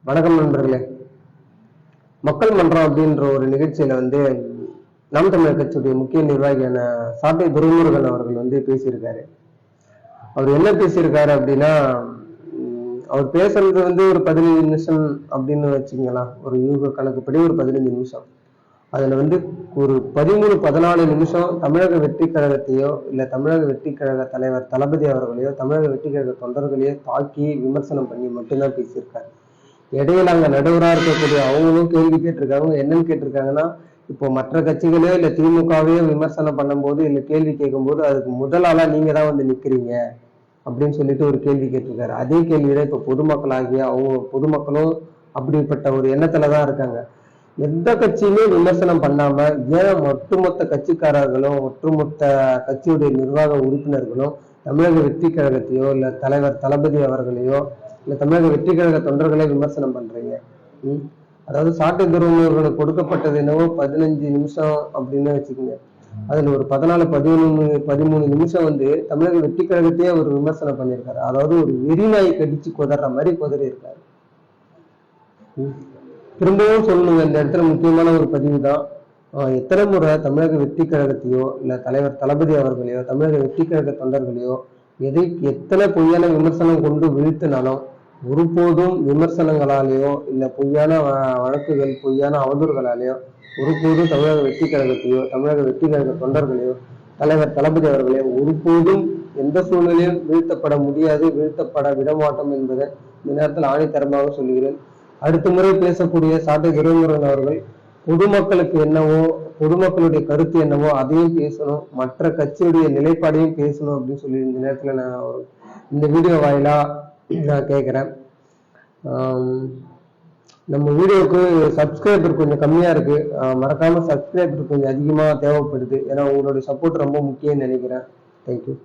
வணக்கம் நண்பர்களே. மக்கள் மன்றம் அப்படின்ற ஒரு நிகழ்ச்சியில நாம் தமிழர் கட்சியுடைய முக்கிய நிர்வாகியான சாட்டை துரைமுருகன் அவர்கள் பேசியிருக்காரு. அவர் என்ன பேசியிருக்காரு அப்படின்னா, அவர் பேசுறது ஒரு 15 நிமிஷம் அப்படின்னு வச்சுக்கலாம். ஒரு யூக கணக்குப்படி ஒரு 15 நிமிஷம். அதுல ஒரு 13-14 நிமிஷம் தமிழக வெற்றி கழகத்தையோ இல்ல தமிழக வெற்றி கழக தலைவர் தளபதி அவர்களையோ தமிழக வெற்றி கழக தொண்டர்களையோ தாக்கி விமர்சனம் பண்ணி மட்டும்தான் பேசியிருக்காரு. இடையில அங்க நடுவராக இருக்கக்கூடிய அவங்களும் கேள்வி கேட்டிருக்காங்க. என்னன்னு கேட்டிருக்காங்கன்னா, இப்போ மற்ற கட்சிகளோ இல்ல திமுகவையோ விமர்சனம் பண்ணும்போது இல்ல கேள்வி கேட்கும்போது அதுக்கு முதல் ஆளா நீங்க தான் நிக்கிறீங்க அப்படின்னு சொல்லிட்டு ஒரு கேள்வி கேட்டிருக்காரு. அதே கேள்வியில இப்ப பொதுமக்களாகிய அவங்க பொதுமக்களும் அப்படிப்பட்ட ஒரு எண்ணத்துலதான் இருக்காங்க. எந்த கட்சியுமே விமர்சனம் பண்ணாம ஏன் ஒட்டுமொத்த கட்சிக்காரர்களும் ஒட்டுமொத்த கட்சியுடைய நிர்வாக உறுப்பினர்களும் தமிழக வெற்றி கழகத்தையோ இல்ல தலைவர் தளபதி அவர்களையோ இல்ல தமிழக வெற்றி கழக தொண்டர்களை விமர்சனம் பண்றீங்க? அதாவது சாட்டை துரைமுருகனுக்கு கொடுக்கப்பட்டது என்னவோ 15 நிமிஷம் அப்படின்னு வச்சுக்கோங்க. அதுல ஒரு 14-13 நிமிஷம் தமிழக வெற்றி கழகத்தையே அவர் விமர்சனம் பண்ணியிருக்காரு. அதாவது ஒரு வெறிநாய் கடிச்சு குதற மாதிரி குதறி இருக்காரு. திரும்பவும் சொல்லணுங்க, இந்த இடத்துல முக்கியமான ஒரு பதிவு தான். எத்தனை முறை தமிழக வெற்றி கழகத்தையோ இல்ல தலைவர் தளபதி அவர்களையோ தமிழக வெற்றி கழக தொண்டர்களையோ எத்தனை பொய்யான விமர்சனம் கொண்டு வீழ்த்தினாலும் ஒருபோதும் விமர்சனங்களாலேயோ இல்ல பொய்யான வழக்குகள் பொய்யான அவதூறுகளாலேயோ ஒருபோதும் தமிழக வெற்றி கழகத்தையோ தமிழக வெற்றி கழக தொண்டர்களையோ தலைவர் தளபதி அவர்களையோ ஒருபோதும் எந்த சூழ்நிலையும் வீழ்த்தப்பட முடியாது, வீழ்த்தப்பட விடமாட்டோம் என்பதை இந்த நேரத்தில் ஆணித்தரமாக சொல்கிறேன். அடுத்த முறை பேசக்கூடிய சாட்டை துரைமுருகன் அவர்கள் பொதுமக்களுக்கு என்னவோ பொதுமக்களுடைய கருத்து என்னவோ அதையும் பேசணும், மற்ற கட்சியுடைய நிலைப்பாடையும் பேசணும் அப்படின்னு சொல்லி இந்த நேரத்துல நான் இந்த வீடியோ வாயிலா நான் கேட்குறேன். நம்ம வீடியோவுக்கு சப்ஸ்கிரைபர் கொஞ்சம் கம்மியா இருக்கு. மறக்காம சப்ஸ்கிரைபர் கொஞ்சம் அதிகமா தேவைப்படுது. ஏன்னா உங்களுடைய சப்போர்ட் ரொம்ப முக்கியம்னு நினைக்கிறேன். தேங்க்யூ.